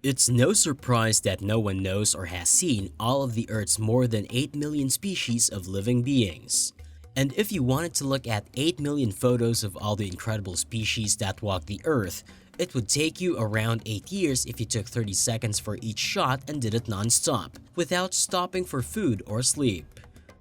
It's no surprise that no one knows or has seen all of the Earth's more than 8 million species of living beings. And if you wanted to look at 8 million photos of all the incredible species that walk the Earth, it would take you around 8 years if you took 30 seconds for each shot and did it non-stop, without stopping for food or sleep.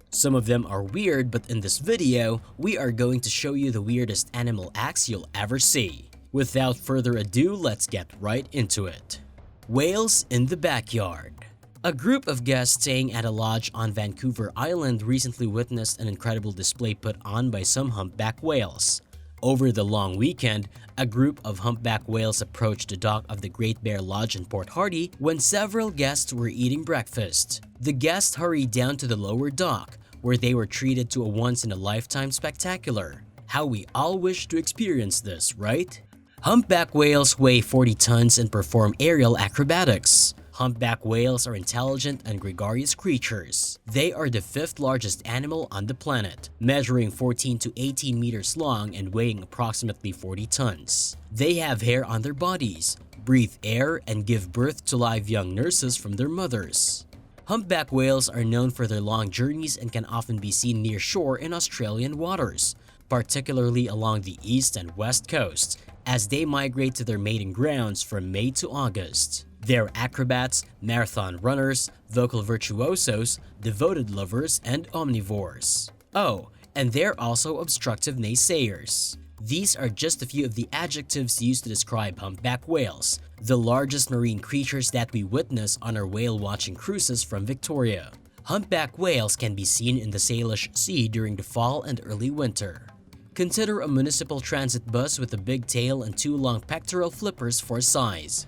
Some of them are weird, but in this video, we are going to show you the weirdest animal acts you'll ever see. Without further ado, let's get right into it. Whales in the backyard. A group of guests staying at a lodge on Vancouver Island recently witnessed an incredible display put on by some humpback whales. Over the long weekend, a group of humpback whales approached the dock of the Great Bear Lodge in Port Hardy when several guests were eating breakfast. The guests hurried down to the lower dock, where they were treated to a once-in-a-lifetime spectacular. How we all wish to experience this, right? Humpback whales weigh 40 tons and perform aerial acrobatics. Humpback whales are intelligent and gregarious creatures. They are the fifth largest animal on the planet, measuring 14 to 18 meters long and weighing approximately 40 tons. They have hair on their bodies, breathe air, and give birth to live young nurses from their mothers. Humpback whales are known for their long journeys and can often be seen near shore in Australian waters, particularly along the east and west coasts, as they migrate to their mating grounds from May to August. They're acrobats, marathon runners, vocal virtuosos, devoted lovers, and omnivores. Oh, and they're also obstructive naysayers. These are just a few of the adjectives used to describe humpback whales, the largest marine creatures that we witness on our whale-watching cruises from Victoria. Humpback whales can be seen in the Salish Sea during the fall and early winter. Consider a municipal transit bus with a big tail and two long pectoral flippers for size.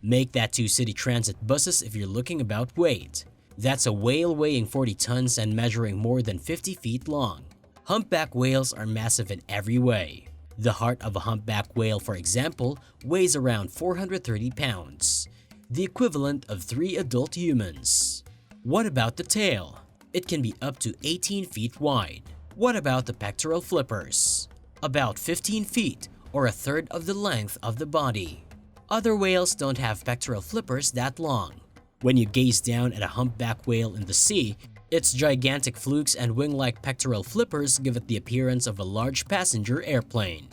Make that two city transit buses if you're looking about weight. That's a whale weighing 40 tons and measuring more than 50 feet long. Humpback whales are massive in every way. The heart of a humpback whale, for example, weighs around 430 pounds, the equivalent of 3 adult humans. What about the tail? It can be up to 18 feet wide. What about the pectoral flippers? About 15 feet, or a third of the length of the body. Other whales don't have pectoral flippers that long. When you gaze down at a humpback whale in the sea, its gigantic flukes and wing-like pectoral flippers give it the appearance of a large passenger airplane.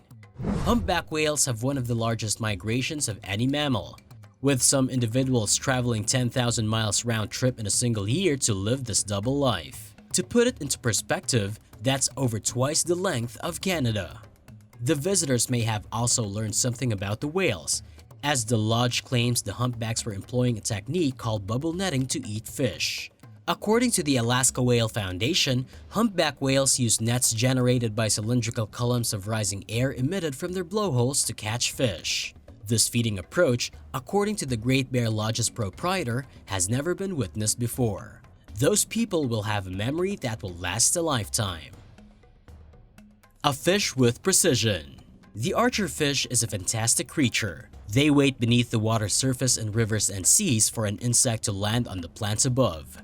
Humpback whales have one of the largest migrations of any mammal, with some individuals traveling 10,000 miles round trip in a single year to live this double life. To put it into perspective, that's over twice the length of Canada. The visitors may have also learned something about the whales, as the lodge claims the humpbacks were employing a technique called bubble netting to eat fish. According to the Alaska Whale Foundation, humpback whales use nets generated by cylindrical columns of rising air emitted from their blowholes to catch fish. This feeding approach, according to the Great Bear Lodge's proprietor, has never been witnessed before. Those people will have a memory that will last a lifetime. A fish with precision. The archer fish is a fantastic creature. They wait beneath the water surface in rivers and seas for an insect to land on the plants above.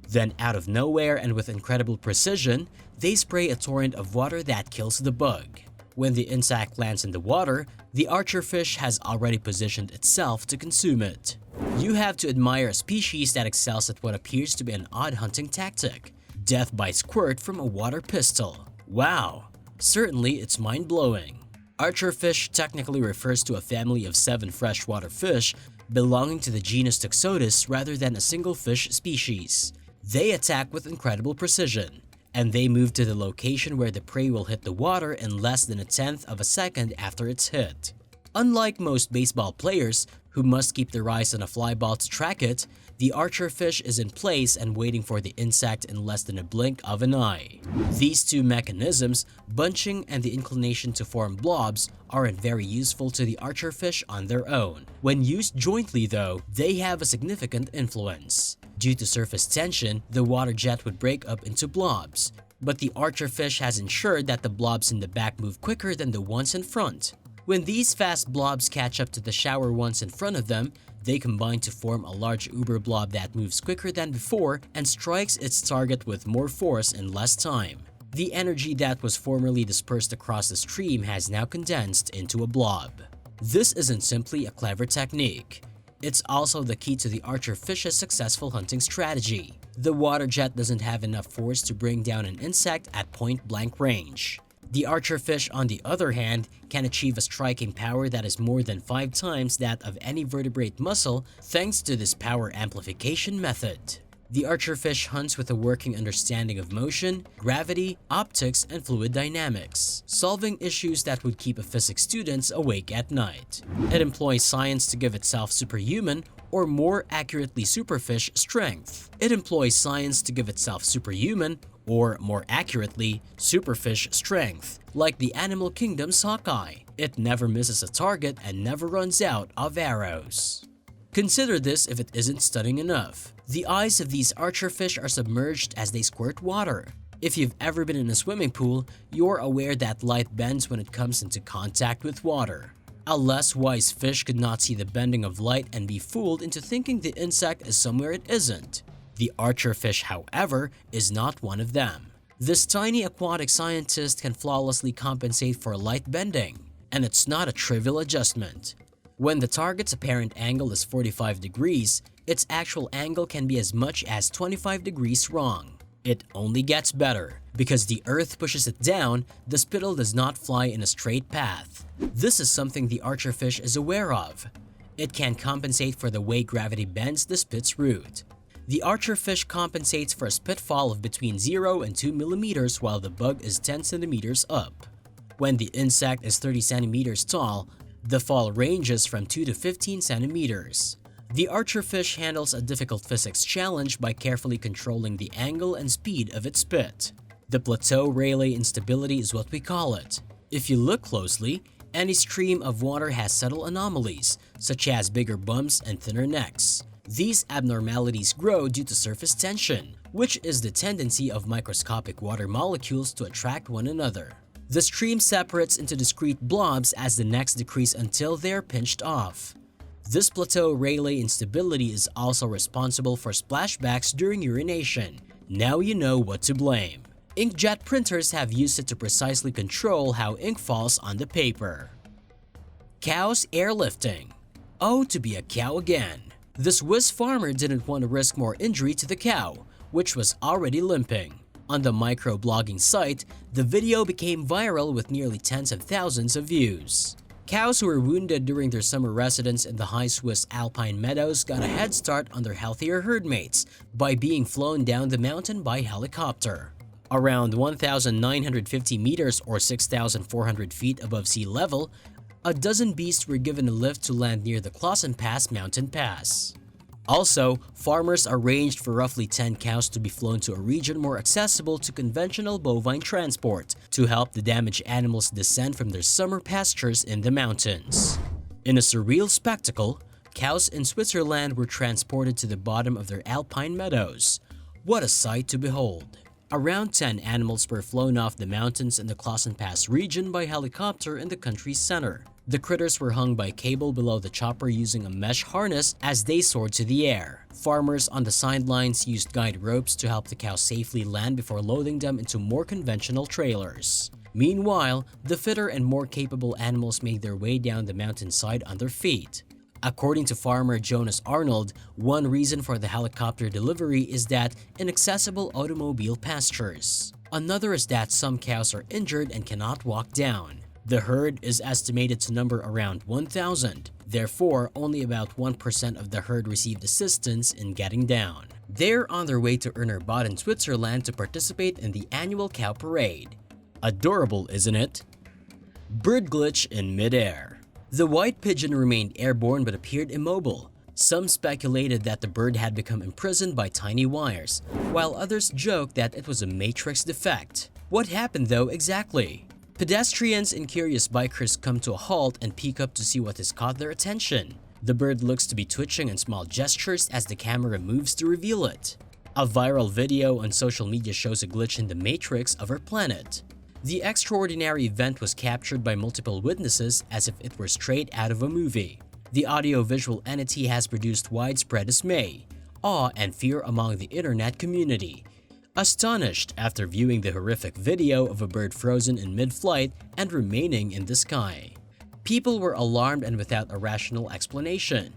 Then, out of nowhere and with incredible precision, they spray a torrent of water that kills the bug. When the insect lands in the water, the archer fish has already positioned itself to consume it. You have to admire a species that excels at what appears to be an odd hunting tactic: death by squirt from a water pistol. Wow, certainly it's mind-blowing. Archerfish technically refers to a family of 7 freshwater fish belonging to the genus Toxodus rather than a single fish species. They attack with incredible precision, and they move to the location where the prey will hit the water in less than a tenth of a second after it's hit. Unlike most baseball players, who must keep their eyes on a fly ball to track it, the archerfish is in place and waiting for the insect in less than a blink of an eye. These two mechanisms, bunching and the inclination to form blobs, aren't very useful to the archerfish on their own. When used jointly though, they have a significant influence. Due to surface tension, the water jet would break up into blobs, but the archerfish has ensured that the blobs in the back move quicker than the ones in front. When these fast blobs catch up to the shallower ones in front of them, they combine to form a large uber blob that moves quicker than before and strikes its target with more force in less time. The energy that was formerly dispersed across the stream has now condensed into a blob. This isn't simply a clever technique. It's also the key to the archer fish's successful hunting strategy. The water jet doesn't have enough force to bring down an insect at point-blank range. The archer fish, on the other hand, can achieve a striking power that is more than 5 times that of any vertebrate mussel thanks to this power amplification method. The archer fish hunts with a working understanding of motion, gravity, optics, and fluid dynamics, solving issues that would keep a physics student awake at night. It employs science to give itself superhuman, or more accurately superfish, strength. It employs science to give itself superhuman, or more accurately, superfish strength, like the animal kingdom's hawkeye. It never misses a target and never runs out of arrows. Consider this if it isn't stunning enough. The eyes of these archer fish are submerged as they squirt water. If you've ever been in a swimming pool, you're aware that light bends when it comes into contact with water. A less wise fish could not see the bending of light and be fooled into thinking the insect is somewhere it isn't. The archer fish, however, is not one of them. This tiny aquatic scientist can flawlessly compensate for light bending, and it's not a trivial adjustment. When the target's apparent angle is 45 degrees, its actual angle can be as much as 25 degrees wrong. It only gets better. Because the Earth pushes it down, the spittle does not fly in a straight path. This is something the archer fish is aware of. It can compensate for the way gravity bends the spit's route. The archer fish compensates for a spit fall of between 0 and 2 millimeters while the bug is 10 centimeters up. When the insect is 30 centimeters tall, the fall ranges from 2 to 15 centimeters. The archer fish handles a difficult physics challenge by carefully controlling the angle and speed of its spit. The plateau Rayleigh instability is what we call it. If you look closely, any stream of water has subtle anomalies, such as bigger bumps and thinner necks. These abnormalities grow due to surface tension, which is the tendency of microscopic water molecules to attract one another. The stream separates into discrete blobs as the necks decrease until they are pinched off. This plateau Rayleigh instability is also responsible for splashbacks during urination. Now you know what to blame. Inkjet printers have used it to precisely control how ink falls on the paper. Cows airlifting. Oh, to be a cow again. The Swiss farmer didn't want to risk more injury to the cow, which was already limping. On the microblogging site, the video became viral with nearly tens of thousands of views. Cows who were wounded during their summer residence in the high Swiss alpine meadows got a head start on their healthier herd mates by being flown down the mountain by helicopter. Around 1,950 meters or 6,400 feet above sea level, a dozen beasts were given a lift to land near the Clausen Pass mountain pass. Also, farmers arranged for roughly 10 cows to be flown to a region more accessible to conventional bovine transport to help the damaged animals descend from their summer pastures in the mountains. In a surreal spectacle, cows in Switzerland were transported to the bottom of their alpine meadows. What a sight to behold! Around 10 animals were flown off the mountains in the Clausen Pass region by helicopter in the country's center. The critters were hung by cable below the chopper using a mesh harness as they soared to the air. Farmers on the sidelines used guide ropes to help the cows safely land before loading them into more conventional trailers. Meanwhile, the fitter and more capable animals made their way down the mountainside on their feet. According to farmer Jonas Arnold, one reason for the helicopter delivery is that inaccessible automobile pastures. Another is that some cows are injured and cannot walk down. The herd is estimated to number around 1,000. Therefore, only about 1% of the herd received assistance in getting down. They're on their way to Urner-Bad, Switzerland to participate in the annual cow parade. Adorable, isn't it? Bird glitch in midair. The white pigeon remained airborne but appeared immobile. Some speculated that the bird had become imprisoned by tiny wires, while others joked that it was a matrix defect. What happened though exactly? Pedestrians and curious bikers come to a halt and peek up to see what has caught their attention. The bird looks to be twitching in small gestures as the camera moves to reveal it. A viral video on social media shows a glitch in the matrix of our planet. The extraordinary event was captured by multiple witnesses as if it were straight out of a movie. The audio-visual entity has produced widespread dismay, awe, and fear among the internet community. Astonished after viewing the horrific video of a bird frozen in mid-flight and remaining in the sky. People were alarmed and without a rational explanation.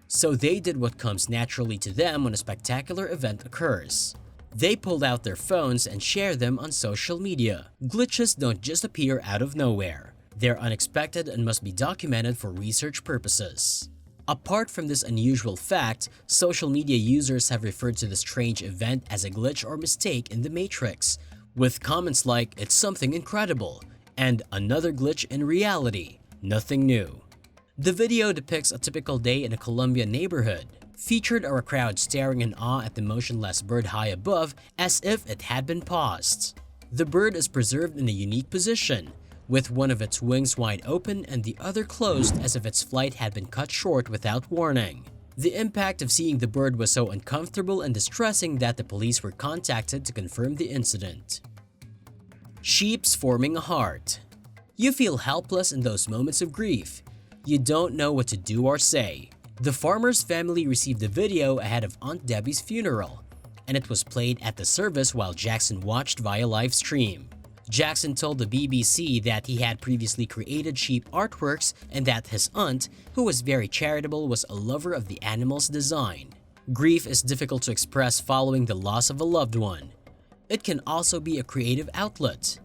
So they did what comes naturally to them when a spectacular event occurs. They pulled out their phones and shared them on social media. Glitches don't just appear out of nowhere. They're unexpected and must be documented for research purposes. Apart from this unusual fact, social media users have referred to the strange event as a glitch or mistake in the Matrix, with comments like, "It's something incredible," and "another glitch in reality, nothing new." The video depicts a typical day in a Colombian neighborhood. Featured are a crowd staring in awe at the motionless bird high above as if it had been paused. The bird is preserved in a unique position, with one of its wings wide open and the other closed as if its flight had been cut short without warning. The impact of seeing the bird was so uncomfortable and distressing that the police were contacted to confirm the incident. Sheeps forming a heart. You feel helpless in those moments of grief. You don't know what to do or say. The farmer's family received the video ahead of Aunt Debbie's funeral, and it was played at the service while Jackson watched via live stream. Jackson told the BBC that he had previously created sheep artworks and that his aunt, who was very charitable, was a lover of the animal's design. Grief is difficult to express following the loss of a loved one. It can also be a creative outlet.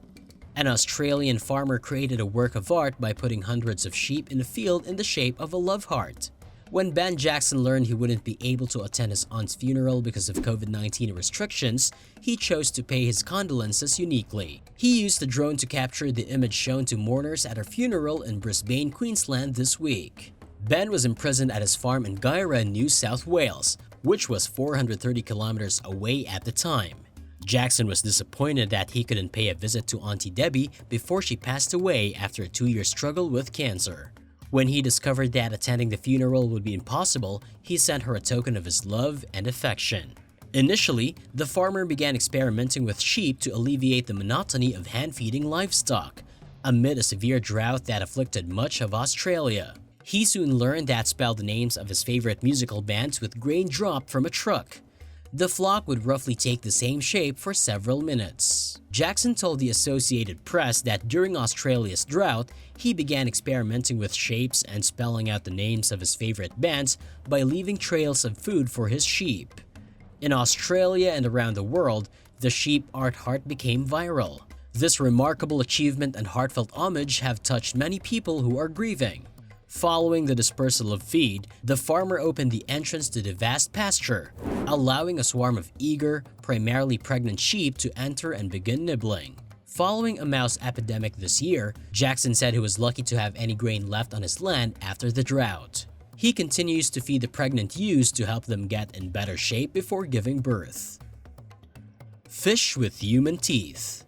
An Australian farmer created a work of art by putting hundreds of sheep in a field in the shape of a love heart. When Ben Jackson learned he wouldn't be able to attend his aunt's funeral because of COVID-19 restrictions, he chose to pay his condolences uniquely. He used a drone to capture the image shown to mourners at her funeral in Brisbane, Queensland this week. Ben was imprisoned at his farm in Guyra, New South Wales, which was 430 kilometers away at the time. Jackson was disappointed that he couldn't pay a visit to Auntie Debbie before she passed away after a 2-year struggle with cancer. When he discovered that attending the funeral would be impossible, he sent her a token of his love and affection. Initially, the farmer began experimenting with sheep to alleviate the monotony of hand-feeding livestock, amid a severe drought that afflicted much of Australia. He soon learned that spelled the names of his favorite musical bands with grain dropped from a truck. The flock would roughly take the same shape for several minutes. Jackson told the Associated Press that during Australia's drought, he began experimenting with shapes and spelling out the names of his favorite bands by leaving trails of food for his sheep. In Australia and around the world, the sheep art heart became viral. This remarkable achievement and heartfelt homage have touched many people who are grieving. Following the dispersal of feed, the farmer opened the entrance to the vast pasture, allowing a swarm of eager, primarily pregnant sheep to enter and begin nibbling. Following a mouse epidemic this year, Jackson said he was lucky to have any grain left on his land after the drought. He continues to feed the pregnant ewes to help them get in better shape before giving birth. Fish with human teeth.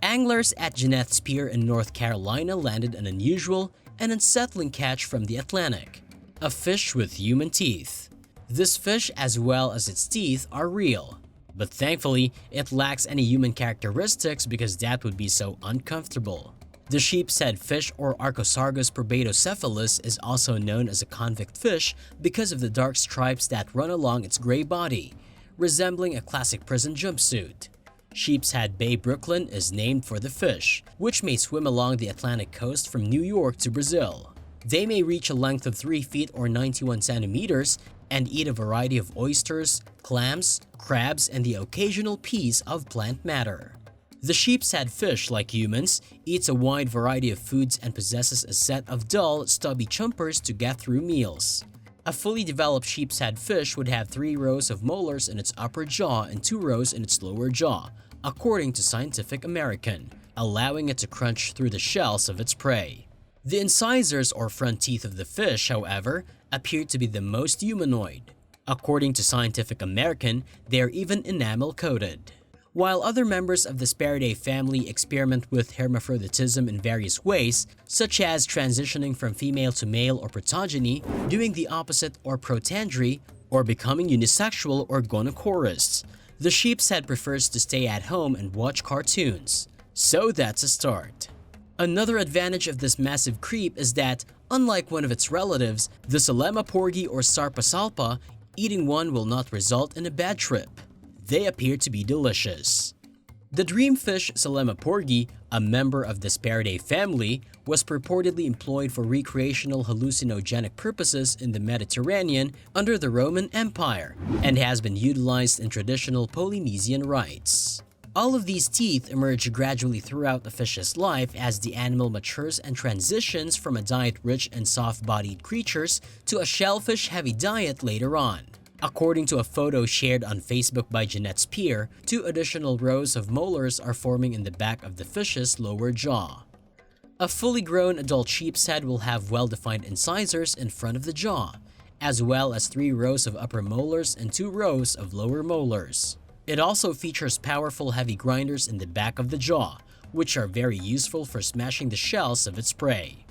Anglers at Jeanette's Pier in North Carolina landed an unusual and unsettling catch from the Atlantic, a fish with human teeth. This fish, as well as its teeth, are real, but thankfully, it lacks any human characteristics because that would be so uncomfortable. The sheep's-head fish, or Archosargus probatocephalus, is also known as a convict fish because of the dark stripes that run along its gray body, resembling a classic prison jumpsuit. Sheepshead Bay, Brooklyn is named for the fish, which may swim along the Atlantic coast from New York to Brazil. They may reach a length of 3 feet or 91 centimeters and eat a variety of oysters, clams, crabs, and the occasional piece of plant matter. The sheepshead fish, like humans, eats a wide variety of foods and possesses a set of dull, stubby chompers to get through meals. A fully developed sheepshead fish would have 3 rows of molars in its upper jaw and 2 rows in its lower jaw, according to Scientific American, allowing it to crunch through the shells of its prey. The incisors or front teeth of the fish, however, appear to be the most humanoid. According to Scientific American, they are even enamel-coated. While other members of the Sparidae family experiment with hermaphroditism in various ways, such as transitioning from female to male or protogeny, doing the opposite or protandry, or becoming unisexual or gonochorists, the sheepshead prefers to stay at home and watch cartoons. So that's a start. Another advantage of this massive creep is that, unlike one of its relatives, the Salema porgy or Sarpasalpa, eating one will not result in a bad trip. They appear to be delicious. The dreamfish Salema porgy, a member of the Sparidae family, was purportedly employed for recreational hallucinogenic purposes in the Mediterranean under the Roman Empire and has been utilized in traditional Polynesian rites. All of these teeth emerge gradually throughout the fish's life as the animal matures and transitions from a diet rich in soft-bodied creatures to a shellfish-heavy diet later on. According to a photo shared on Facebook by Jeanette Spear, 2 additional rows of molars are forming in the back of the fish's lower jaw. A fully grown adult sheepshead will have well-defined incisors in front of the jaw, as well as 3 rows of upper molars and 2 rows of lower molars. It also features powerful heavy grinders in the back of the jaw, which are very useful for smashing the shells of its prey.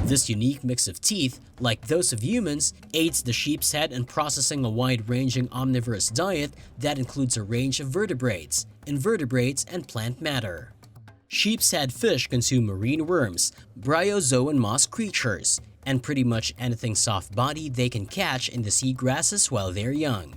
This unique mix of teeth, like those of humans, aids the sheep's head in processing a wide-ranging omnivorous diet that includes a range of vertebrates, invertebrates, and plant matter. Sheep's head fish consume marine worms, bryozoan moss creatures, and pretty much anything soft-bodied they can catch in the seagrasses while they're young.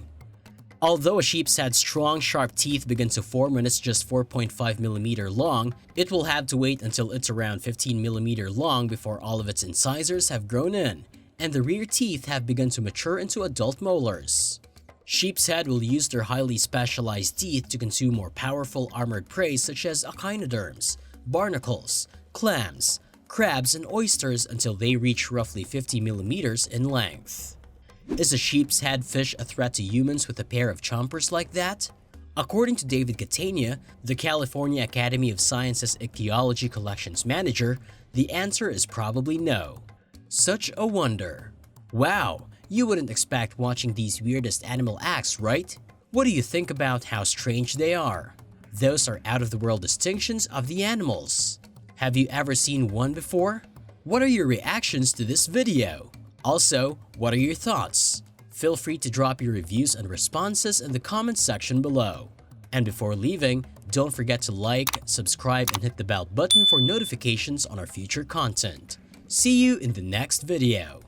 Although a sheep's head's strong, sharp teeth begin to form when it's just 4.5mm long, it will have to wait until it's around 15mm long before all of its incisors have grown in, and the rear teeth have begun to mature into adult molars. Sheep's head will use their highly specialized teeth to consume more powerful armored prey such as echinoderms, barnacles, clams, crabs, and oysters until they reach roughly 50mm in length. Is a sheep's head fish a threat to humans with a pair of chompers like that? According to David Catania, the California Academy of Sciences Ichthyology Collections Manager, the answer is probably no. Such a wonder. Wow, you wouldn't expect watching these weirdest animal acts, right? What do you think about how strange they are? Those are out-of-the-world distinctions of the animals. Have you ever seen one before? What are your reactions to this video? Also, what are your thoughts? Feel free to drop your reviews and responses in the comments section below. And before leaving, don't forget to like, subscribe, and hit the bell button for notifications on our future content. See you in the next video.